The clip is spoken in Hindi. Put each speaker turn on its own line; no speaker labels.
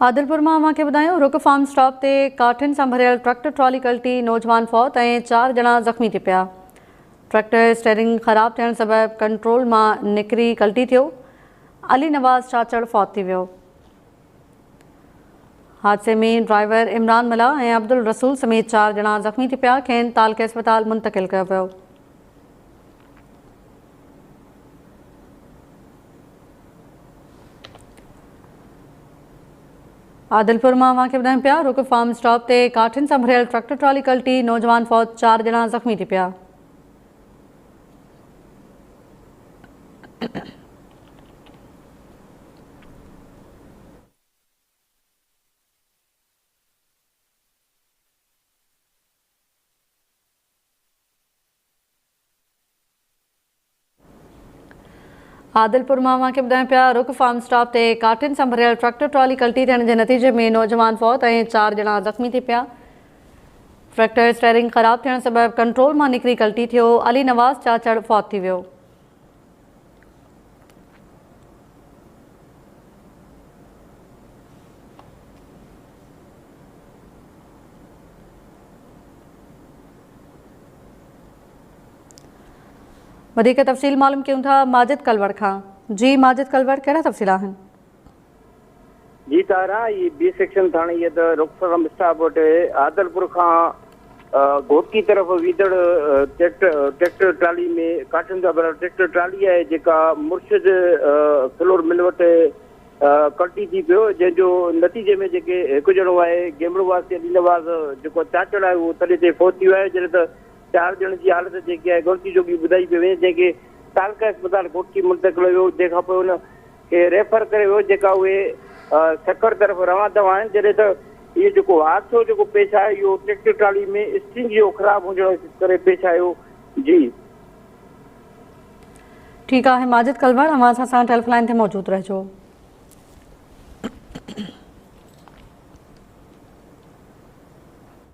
आदिलपुर में अव्हां खे ॿुधायूं रुक फार्म स्टॉप ते काठिन सां भरियल ट्रैक्टर ट्रॉली कल्टी नौजवान फौत ऐं 4 ॼणा ज़ख़्मी थी पिया। ट्रैक्टर स्टेयरिंग ख़राब थियण सबबि कंट्रोल मां निकिरी कल्टी थियो। अली नवाज़ चाचड़ फौत थी वियो। हादसे में ड्राइवर इमरान मला ऐं अब्दुल रसूल समेत 4 ॼणा ज़ख़्मी थी पिया। खेनि तालके अस्पताल मुंतक़िल कयो वियो। आदिलपुर में अव्हां खे ॿुधायूं पिया रुक फार्म स्टॉप ते काठिन सां भरियल ट्रैक्टर ट्रॉली कल्टी नौजवान फौत 4 ॼणा ज़ख़्मी थी पिया। आदिलपुर में अव्हां खे ॿुधायूं पिया रुक फार्म स्टॉप ते काठिन सां भरियल ट्रैक्टर ट्रॉली कल्टी थियण जे नतीजे में नौजवान फौत ऐं 4 ॼणा ज़ख़्मी थी पिया। ट्रैक्टर स्टेयरिंग ख़राब थियण सबबि कंट्रोल मां निकिरी कल्टी थियो। अली नवाज़ चाचड़ फौत थी वियो। वधीक तफ़सील मालूम कयूं था माजिद कलवड़ खां। जी माजिद कलवड़, कहिड़ा तफ़सील आहिनि?
जी तारा, ये बी सेक्शन थाने ये तो रुखसार स्टाफ वटि आदलपुर खां घोटकी तरफ़ वीदड़ ट्रैक्टर ट्राली में काठिन सां भरियल ट्रैक्टर ट्राली है जेका मुर्शिद फ्लोर मिल वटि कल्टी थी पियो, जंहिंजो नतीजे में जेके हिकु ॼणो आहे गेमड़वास ते अली नवाज़ जेको चाचड़ आहे उहो तॾहिं ते फौत थियो आहे। जॾहिं त 4 ॼणनि जी हालत जेकी आहे गणती जोगी ॿुधाई पई वञे, जंहिंखे तालका अस्पताल घोटकी मुंतक़िल वियो, जंहिंखां पोइ हुन खे रेफर करे वियो जेका उहे सखर तरफ़ रवां दवा आहिनि। जॾहिं त इहो जेको हादसो जेको पेश आयो इहो ट्रैक्टर ट्राली में स्टिंग जो ख़राब हुजण करे पेश आयो। जी
ठीकु आहे माजिद कलवड़, अव्हां सां हेल्पलाइन ते मौजूदु रहिजो।